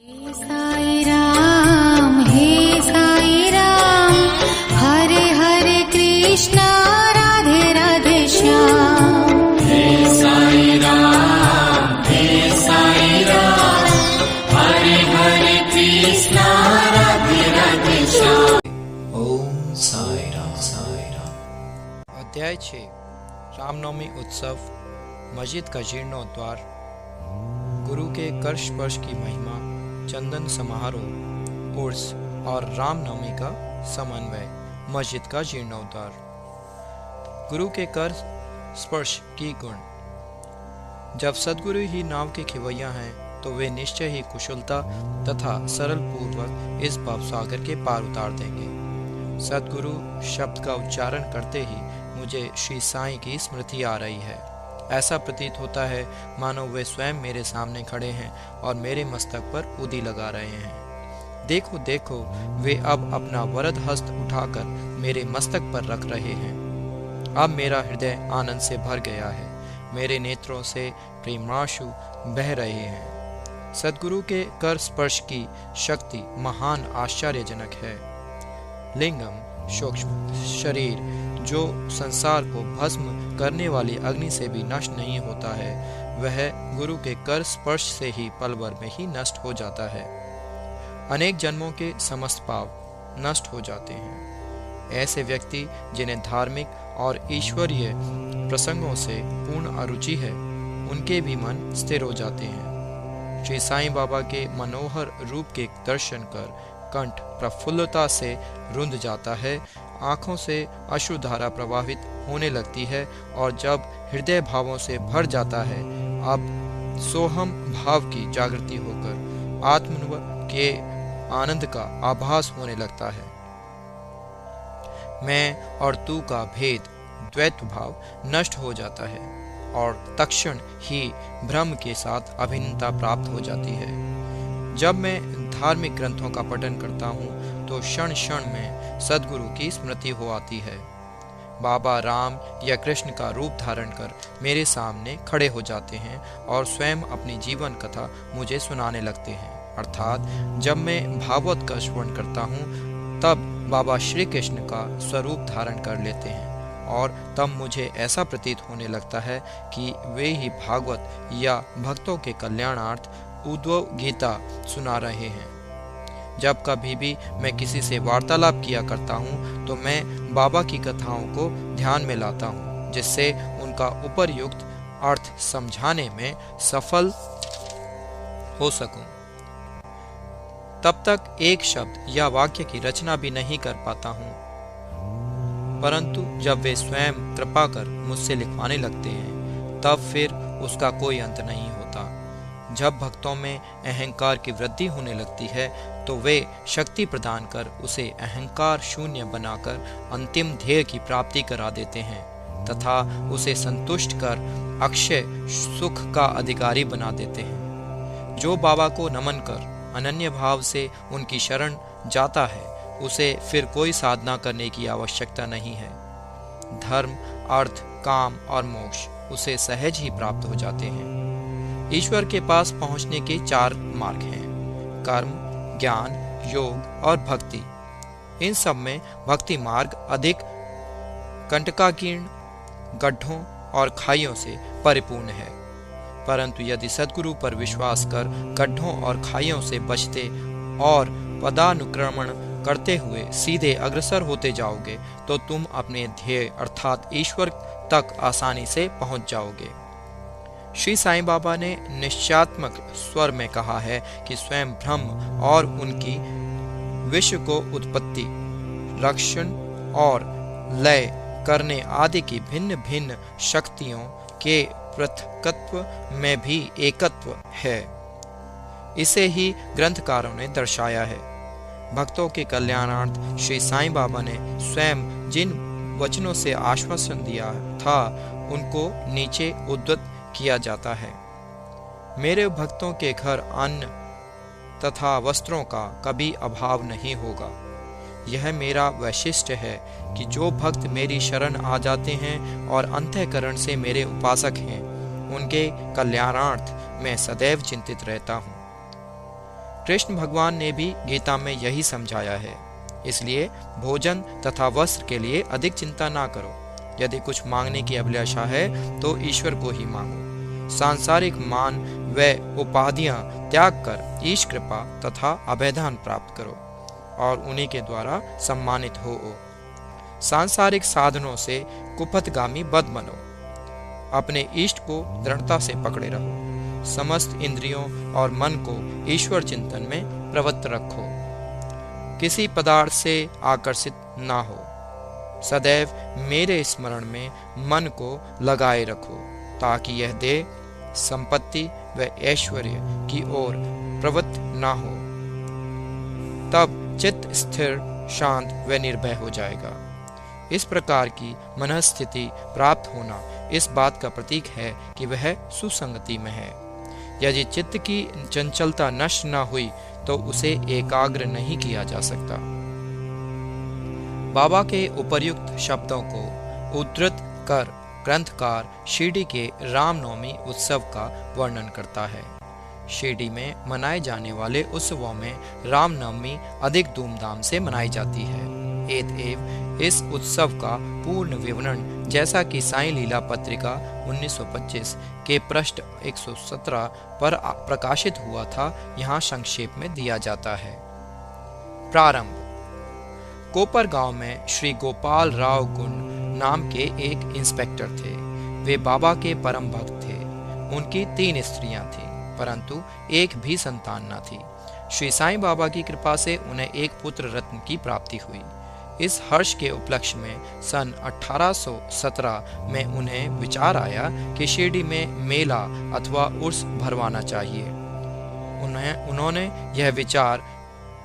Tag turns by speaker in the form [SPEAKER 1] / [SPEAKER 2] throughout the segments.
[SPEAKER 1] हे साई राम, हरे हरे कृष्णा, राधे राधे श्याम।
[SPEAKER 2] हे साई राम, हरे हरे कृष्णा, राधे राधे श्याम।
[SPEAKER 3] ओम साई राम, साई राम।
[SPEAKER 4] अध्याय 6 रामनवमी उत्सव, मस्जिद का जीर्णोद्धार, गुरु के कर स्पर्श की महिमा, चंदन समारोह, उर्स और रामनवमी का समन्वय, मस्जिद का जीर्णोद्धार। गुरु के कर स्पर्श की गुण। जब सदगुरु ही नाव के खिवैया हैं तो वे निश्चय ही कुशलता तथा सरल पूर्वक इस भवसागर के पार उतार देंगे। सदगुरु शब्द का उच्चारण करते ही मुझे श्री साईं की स्मृति आ रही है। ऐसा प्रतीत होता है मानो वे स्वयं मेरे सामने खड़े हैं और मेरे मस्तक पर उदी लगा रहे हैं। देखो देखो, वे अब अपना वरद हस्त उठाकर मेरे मस्तक पर रख रहे हैं। अब मेरा हृदय आनंद से भर गया है, मेरे नेत्रों से प्रेमाश्रु बह रहे हैं। सदगुरु के कर स्पर्श की शक्ति महान आश्चर्यजनक है। लिंगम सूक्ष्म शरीर जो संसार को भस्म करने वाली अग्नि से भी नष्ट नहीं होता है, वह गुरु के कर स्पर्श से ही पल भर में ही नष्ट हो जाता है। अनेक जन्मों के समस्त पाप नष्ट हो जाते हैं। ऐसे व्यक्ति जिन्हें धार्मिक और ईश्वरीय प्रसंगों से पूर्ण अरुचि है, उनके भी मन स्थिर हो जाते हैं। श्री साईं बाबा के मनोहर रूप के दर्शन कर कंठ प्रफुल्लता से रुंध जाता है, आंखों से अश्रुधारा प्रवाहित होने लगती है और जब हृदय भावों से भर जाता है, अब सोहम भाव की जागृति होकर आत्मनुभव के आनंद का आभास होने लगता है। मैं और तू का भेद द्वैत भाव नष्ट हो जाता है और तत्क्षण ही ब्रह्म के साथ अभिन्नता प्राप्त हो जाती है। जब मैं धार्मिक ग्रंथों का पठन करता हूँ तो क्षण क्षण में सदगुरु की स्मृति हो आती है। बाबा राम या कृष्ण का रूप धारण कर मेरे सामने खड़े हो जाते हैं और स्वयं अपनी जीवन कथा मुझे सुनाने लगते हैं। अर्थात जब मैं भागवत का श्रवण करता हूँ तब बाबा श्री कृष्ण का स्वरूप धारण कर लेते हैं और तब मुझे ऐसा प्रतीत होने लगता है कि वे ही भागवत या भक्तों के कल्याणार्थ उद्धव गीता सुना रहे हैं। जब कभी भी मैं किसी से वार्तालाप किया करता हूँ तो मैं बाबा की कथाओं को ध्यान में लाता हूँ, जिससे उनका उपयुक्त अर्थ समझाने में सफल हो सकूं। तब तक एक शब्द या वाक्य की रचना भी नहीं कर पाता हूँ, परंतु जब वे स्वयं कृपा कर मुझसे लिखवाने लगते हैं तब फिर उसका कोई अंत नहीं होता। जब भक्तों में अहंकार की वृद्धि होने लगती है तो वे शक्ति प्रदान कर उसे अहंकार शून्य बनाकर अंतिम ध्येय की प्राप्ति करा देते हैं तथा उसे संतुष्ट कर अक्षय सुख का अधिकारी बना देते हैं। जो बाबा को नमन कर अनन्य भाव से उनकी शरण जाता है, उसे फिर कोई साधना करने की आवश्यकता नहीं है। धर्म, अर्थ, काम और मोक्ष उसे सहज ही प्राप्त हो जाते हैं। ईश्वर के पास पहुंचने के 4 मार्ग हैं: कर्म, ज्ञान, योग और भक्ति। इन सब में भक्ति मार्ग अधिक कंटकाकीर्ण, गड्ढों और खाइयों से परिपूर्ण है। परंतु यदि सद्गुरु पर विश्वास कर गड्ढों और खाइयों से बचते और पदानुक्रमण करते हुए सीधे अग्रसर होते जाओगे तो तुम अपने ध्येय अर्थात ईश्वर तक आसानी से पहुंच जाओगे। श्री साईं बाबा ने निश्चयात्मक स्वर में कहा है कि स्वयं ब्रह्म और उनकी विश्व को उत्पत्ति, रक्षण और लय करने आदि की भिन्न भिन्न शक्तियों के पृथकत्व में भी एकत्व है। इसे ही ग्रंथकारों ने दर्शाया है। भक्तों के कल्याणार्थ श्री साईं बाबा ने स्वयं जिन वचनों से आश्वासन दिया था उनको नीचे उद्धृत किया जाता है। मेरे भक्तों के घर अन्न तथा वस्त्रों का कभी अभाव नहीं होगा। यह मेरा वैशिष्ट्य है कि जो भक्त मेरी शरण आ जाते हैं और अंतःकरण से मेरे उपासक हैं, उनके कल्याणार्थ मैं सदैव चिंतित रहता हूँ। कृष्ण भगवान ने भी गीता में यही समझाया है। इसलिए भोजन तथा वस्त्र के लिए अधिक चिंता ना करो। यदि कुछ मांगने की अभिलाषा है तो ईश्वर को ही मांगो। सांसारिक मान व उपाधियां त्याग कर ईश कृपा तथा अभयदान प्राप्त करो और उन्हीं के द्वारा सम्मानित हो। सांसारिक साधनों से कुपथगामी बद बनो। अपने इष्ट को दृढ़ता से पकड़े रहो। समस्त इंद्रियों और मन को ईश्वर चिंतन में प्रवृत्त रखो। किसी पदार्थ से आकर्षित ना हो। सदैव मेरे स्मरण में मन को लगाए रखो ताकि यह देह संपत्ति व ऐश्वर्य की ओर प्रवृत्त ना हो। तब चित्त स्थिर, शांत व निर्भय हो जाएगा। इस प्रकार की मनस्थिति प्राप्त होना इस बात का प्रतीक है कि वह सुसंगति में है। यदि चित्त की चंचलता नष्ट न हुई तो उसे एकाग्र नहीं किया जा सकता। बाबा के उपर्युक्त शब्दों को उद्धृत कर ग्रंथकार शिरडी के रामनवमी उत्सव का वर्णन करता है। शिरडी में मनाए जाने वाले उत्सवों में रामनवमी अधिक धूमधाम से मनाई जाती है। एतएव इस उत्सव का पूर्ण विवरण जैसा कि साईं लीला पत्रिका 1925 के पृष्ठ 117 पर प्रकाशित हुआ था, यहाँ संक्षेप में दिया जाता है। प्रारंभ। कोपर गांव में श्री गोपाल राव गुण नाम के एक इंस्पेक्टर थे। वे बाबा के परम भक्त थे। उनकी 3 स्त्रियां थीं, परंतु एक भी संतान न थी। श्री साईं बाबा की कृपा से उन्हें एक पुत्र रत्न की प्राप्ति हुई। इस हर्ष के उपलक्ष्य में सन 1817 में उन्हें विचार आया कि शिरडी में मेला अथवा उर्स भरवाना चाहिए। उन्होंने यह विचार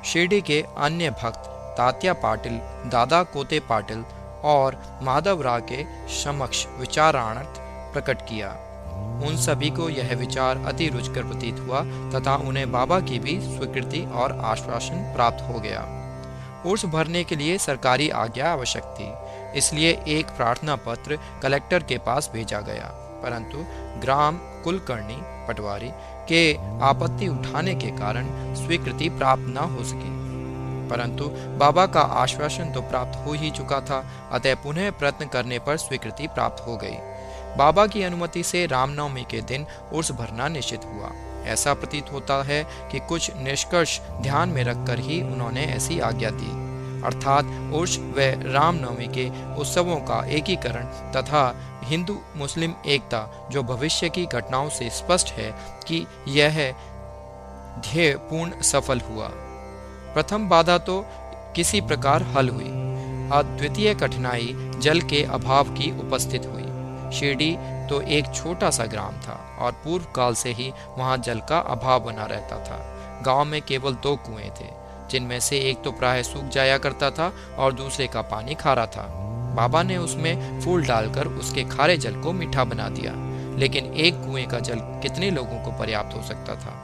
[SPEAKER 4] शिरडी के अन्य भक्त तात्या पाटिल, दादा कोते पाटिल और माधवराव के समक्ष विचारार्थ प्रकट किया। उन सभी को यह विचार अति रुचिकर प्रतीत हुआ तथा उन्हें बाबा की भी स्वीकृति और आश्वासन प्राप्त हो गया। उर्स भरने के लिए सरकारी आज्ञा आवश्यक थी, इसलिए एक प्रार्थना पत्र कलेक्टर के पास भेजा गया, परंतु ग्राम कुलकर्णी पटवारी के आपत्ति उठाने के कारण स्वीकृति प्राप्त न हो सकी। परंतु बाबा का आश्वासन तो प्राप्त हो ही चुका था, अतः पुनः प्रयत्न करने पर स्वीकृति प्राप्त हो गई। बाबा की अनुमति से रामनवमी के दिन उर्स भरना निश्चित हुआ। ऐसा प्रतीत होता है कि कुछ निष्कर्ष ध्यान में रखकर ही उन्होंने ऐसी आज्ञा दी, अर्थात उर्स व रामनवमी के उत्सवों का एकीकरण तथा हिंदू मुस्लिम एकता, जो भविष्य की घटनाओं से स्पष्ट है कि यह ध्येय पूर्ण सफल हुआ। प्रथम बाधा तो किसी प्रकार हल हुई। अद्वितीय कठिनाई जल के अभाव की उपस्थित हुई। शिरडी तो एक छोटा सा ग्राम था और पूर्व काल से ही वहां जल का अभाव बना रहता था। गांव में केवल 2 कुएं थे, जिनमें से एक तो प्रायः सूख जाया करता था और दूसरे का पानी खारा था। बाबा ने उसमें फूल डालकर उसके खारे जल को मीठा बना दिया, लेकिन एक कुएं का जल कितने लोगों को पर्याप्त हो सकता था।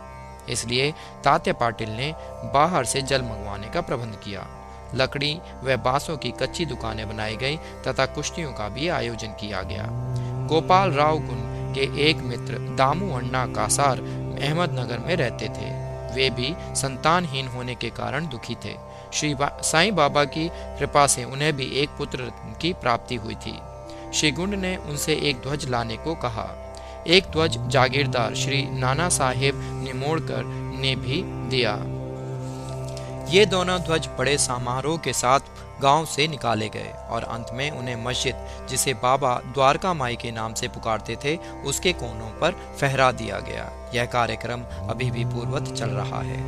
[SPEAKER 4] इसलिए तात्या पाटिल ने बाहर से जल मंगवाने का प्रबंध किया। लकड़ी व बांसों की कच्ची दुकानें बनाई गई तथा कुश्तियों का भी आयोजन किया गया। गोपाल राव गुण के एक मित्र दामू अन्ना कासार अहमदनगर में रहते थे। वे भी संतानहीन होने के कारण दुखी थे। श्री साईं बाबा की कृपा से उन्हें भी एक पुत्र की प्राप्ति हुई थी। श्री गुंड ने उनसे एक ध्वज लाने को कहा। एक ध्वज जागीरदार श्री नाना साहेब निमोड़कर ने भी दिया। ये दोनों ध्वज बड़े समारोह के साथ गांव से निकाले गए और अंत में उन्हें मस्जिद, जिसे बाबा द्वारका माई के नाम से पुकारते थे, उसके कोनों पर फहरा दिया गया। यह कार्यक्रम अभी भी पूर्ववत चल रहा है।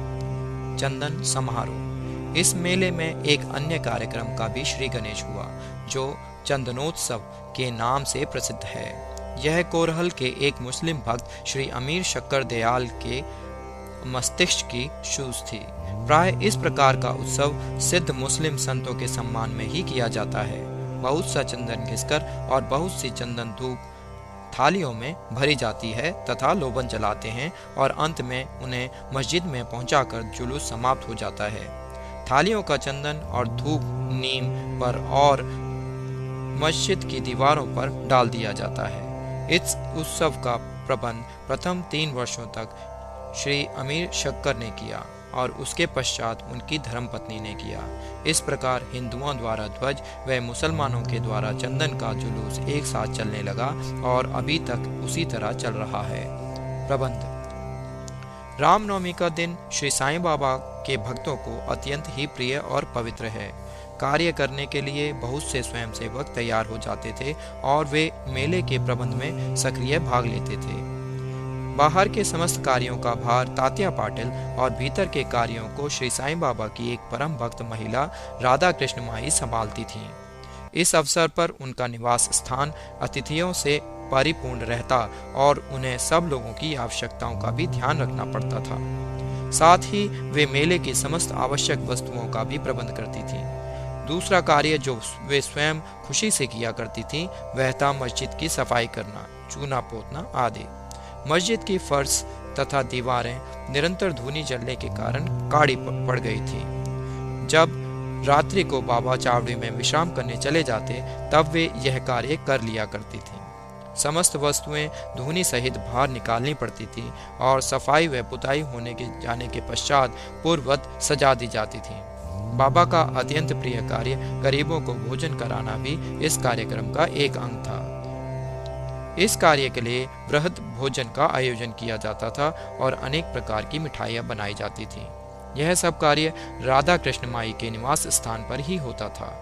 [SPEAKER 4] चंदन समारोह। इस मेले में एक अन्य कार्यक्रम का भी श्री गणेश हुआ, जो चंदनोत्सव के नाम से प्रसिद्ध है। यह कोरहल के एक मुस्लिम भक्त श्री अमीर शक्कर दयाल के मस्तिष्क की सूझ थी। प्राय इस प्रकार का उत्सव सिद्ध मुस्लिम संतों के सम्मान में ही किया जाता है। बहुत सा चंदन घिसकर और बहुत सी चंदन धूप थालियों में भरी जाती है तथा लोबन जलाते हैं और अंत में उन्हें मस्जिद में पहुंचाकर जुलूस समाप्त हो जाता है। थालियों का चंदन और धूप नीम पर और मस्जिद की दीवारों पर डाल दिया जाता है। इस उत्सव का प्रबंध प्रथम 3 वर्षों तक श्री अमीर शक्कर ने किया। और उसके पश्चात उनकी धर्मपत्नी ने किया। इस प्रकार हिंदुओं द्वारा ध्वज व मुसलमानों के द्वारा चंदन का जुलूस एक साथ चलने लगा और अभी तक उसी तरह चल रहा है। प्रबंध। रामनवमी का दिन श्री साईं बाबा के भक्तों को अत्यंत ही प्रिय और पवित्र है। कार्य करने के लिए बहुत से स्वयंसेवक तैयार हो जाते थे और वे मेले के प्रबंध में सक्रिय भाग लेते थे। बाहर के समस्त कार्यों का भार तात्या पाटिल और भीतर के कार्यों को श्री साईं बाबा की एक परम भक्त महिला राधा कृष्ण माई संभालती थीं। इस अवसर पर उनका निवास स्थान अतिथियों से परिपूर्ण रहता और उन्हें सब लोगों की आवश्यकताओं का भी ध्यान रखना पड़ता था। साथ ही वे मेले की समस्त आवश्यक वस्तुओं का भी प्रबंध करती थीं। दूसरा कार्य जो वे स्वयं खुशी से किया करती थीं वह था मस्जिद की सफाई करना, चूना पोतना आदि। मस्जिद की फर्श तथा दीवारें निरंतर धूनी जलने के कारण काली पड़ गई थी। जब रात्रि को बाबा चावड़ी में विश्राम करने चले जाते तब वे यह कार्य कर लिया करती थीं। समस्त वस्तुएं धूनी सहित बाहर निकालनी पड़ती थी और सफाई व पुताई होने के जाने के पश्चात पूर्ववत सजा दी जाती थी। बाबा का अत्यंत प्रिय कार्य गरीबों को भोजन कराना भी इस कार्यक्रम का एक अंग था। इस कार्य के लिए बृहद भोजन का आयोजन किया जाता था और अनेक प्रकार की मिठाइयाँ बनाई जाती थीं। यह सब कार्य राधा कृष्ण माई के निवास स्थान पर ही होता था।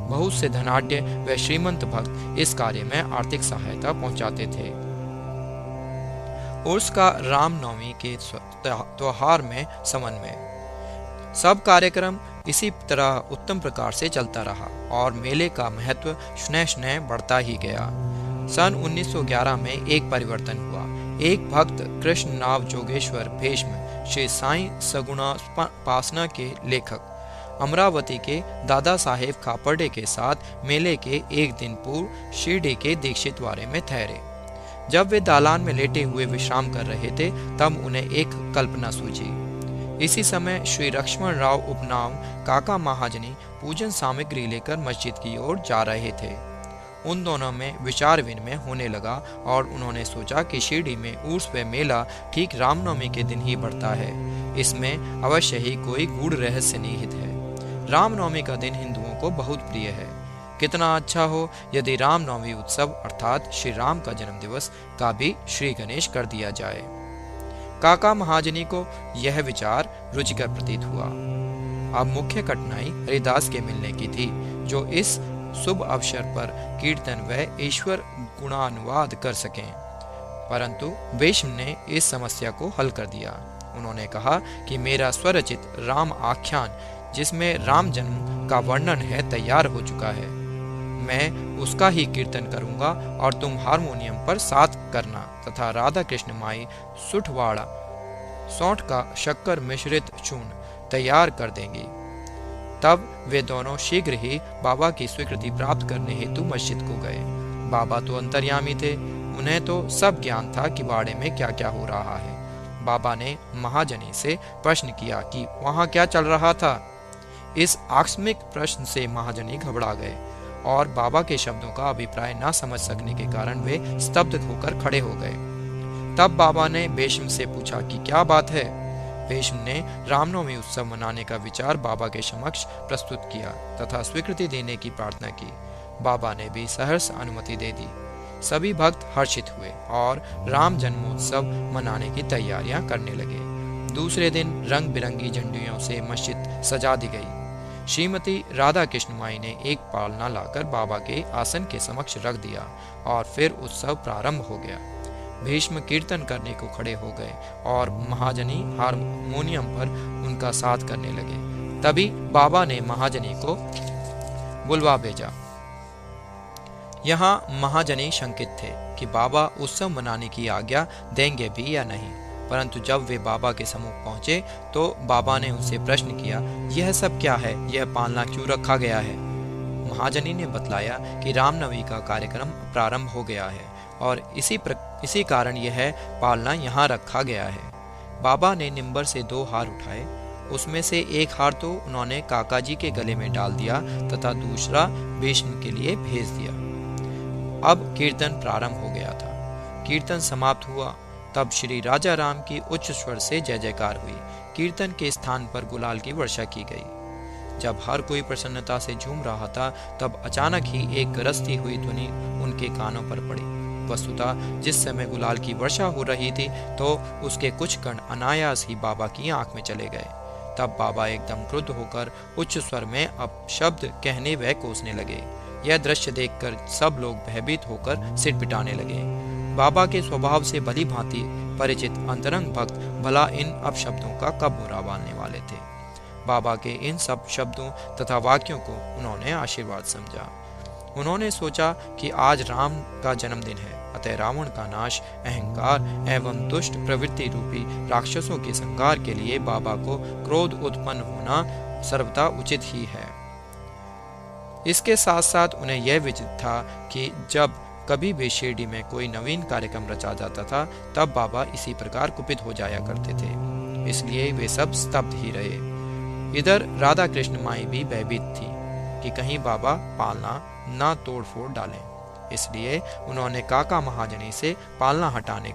[SPEAKER 4] बहुत से धनाढ्य व श्रीमंत भक्त इस कार्य में आर्थिक सहायता पहुंचाते थे। उर्स का रामनवमी के त्योहार में समन्वय। सब कार्यक्रम इसी तरह उत्तम प्रकार से चलता रहा और मेले का महत्व स्नेह स्नेह बढ़ता ही गया। सन 1911 में एक परिवर्तन हुआ। एक भक्त कृष्ण नाव जोगेश्वर भीष्म श्री साईं सगुणापासना के लेखक अमरावती के दादा साहेब खापर्डे के साथ मेले के एक दिन पूर्व शिरडी के दीक्षित वारे में ठहरे। जब वे दालान में लेटे हुए विश्राम कर रहे थे तब उन्हें एक कल्पना सूझी। इसी समय श्री लक्ष्मण राव उपनाम काका महाजनी पूजन सामग्री लेकर मस्जिद की ओर जा रहे थे। उन दोनों में विचार विनिमय होने लगा और उन्होंने सोचा कि शिरडी में उर्स व मेला ठीक रामनवमी के दिन ही बढ़ता है। इसमें अवश्य ही कोई गूढ़ रहस्य निहित है। रामनवमी का दिन हिंदुओं को बहुत प्रिय है। कितना अच्छा हो यदि रामनवमी उत्सव अर्थात श्री राम का जन्म दिवस का भी श्री गणेश कर दिया जाए। काका महाजनी को यह विचार रुचिकर प्रतीत हुआ। अब मुख्य कठिनाई हरिदास के मिलने की थी जो इस शुभ अवसर पर कीर्तन व ईश्वर गुणानुवाद कर सकें। परंतु भीष्म ने इस समस्या को हल कर दिया। उन्होंने कहा कि मेरा स्वरचित राम आख्यान जिसमें राम जन्म का वर्णन है तैयार हो चुका है। मैं उसका ही कीर्तन करूंगा और तुम हारमोनियम पर साथ करना तथा राधा कृष्ण माई सुठवाड़ा सौंठ का शक्कर मिश्रित चूर्ण तैयार कर देंगी। तब वे दोनों शीघ्र ही बाबा की स्वीकृति प्राप्त करने हेतु मस्जिद को गए। बाबा तो अंतर्यामी थे, उन्हें तो सब ज्ञान था कि बाड़े में क्या क्या हो रहा है। बाबा ने महाजनी से प्रश्न किया कि वहां क्या चल रहा था। इस आकस्मिक प्रश्न से महाजनी घबरा गए और बाबा के शब्दों का अभिप्राय न समझ सकने के कारण वे स्तब्ध होकर खड़े हो गए। तब बाबा ने भीष्म से पूछा कि क्या बात है। भीष्म ने रामनवमी उत्सव मनाने का विचार बाबा के समक्ष प्रस्तुत किया तथा स्वीकृति देने की प्रार्थना की। बाबा ने भी सहर्ष अनुमति दे दी। सभी भक्त हर्षित हुए और राम जन्मोत्सव मनाने की तैयारियां करने लगे। दूसरे दिन रंग बिरंगी झंडियों से मस्जिद सजा दी गई। श्रीमती राधा कृष्ण माई ने एक पालना लाकर बाबा के आसन के समक्ष रख दिया और फिर उत्सव प्रारंभ हो गया। भीष्म कीर्तन करने को खड़े हो गए और महाजनी हारमोनियम पर उनका साथ करने लगे। तभी बाबा ने महाजनी को बुलवा भेजा। यहाँ महाजनी शंकित थे कि बाबा उत्सव मनाने की आज्ञा देंगे भी या नहीं, परंतु जब वे बाबा के सम्मुख पहुंचे तो बाबा ने उनसे प्रश्न किया, यह सब क्या है, यह पालना क्यों रखा गया है। महाजनी ने बतलाया कि रामनवमी का कार्यक्रम प्रारंभ हो गया है और इसी कारण यह पालना यहाँ रखा गया है। बाबा ने निम्बर से 2 हार उठाए। उसमें से एक हार तो उन्होंने काका जी के गले में डाल दिया तथा दूसरा भीष्म के लिए भेज दिया। अब कीर्तन प्रारंभ हो गया था। कीर्तन समाप्त हुआ तब श्री राजा राम की उच्च स्वर से जय जयकार हुई। कीर्तन के स्थान पर गुलाल की वर्षा की गई। जब हर कोई प्रसन्नता से झूम रहा था, तब अचानक ही एक गरजती हुई ध्वनि उनके कानों पर पड़ी। वस्तुतः जिस समय गुलाल की वर्षा हो रही थी, तो उसके कुछ कण अनायास ही बाबा की आंख में चले गए। तब बाबा एकदम क्रुद्ध होकर उच्च स्वर में अपशब्द कहने व कोसने लगे। यह दृश्य देखकर सब लोग भयभीत होकर सिर पिटाने लगे। बाबा के स्वभाव से भली भांति परिचित अंतरंग भक्त भला इन अपशब्दों का कब बुरा बांधने वाले थे। बाबा के इन सब शब्दों तथा वाक्यों को उन्होंने आशीर्वाद समझा। उन्होंने सोचा कि आज राम का जन्मदिन है, अतः रावण का नाश, अहंकार एवं दुष्ट प्रवृत्ति रूपी राक्षसों के संहार के लिए बाबा को क्रोध उत्पन्न होना सर्वथा उचित ही है। इसके साथ साथ उन्हें यह विदित था कि जब कभी भी शिरडी में कोई नवीन कार्यक्रम रचा जाता था, तब बाबा इसी प्रकार कुपित हो जाया करते थे। इसलिए वे सब स्तब्ध ही रहे। इधर राधा कृष्ण माई भी भयभीत थी कि कहीं बाबा पालना ना तोड़ फोड़ डालें। इसलिए उन्होंने काका महाजनी से पालना हटाने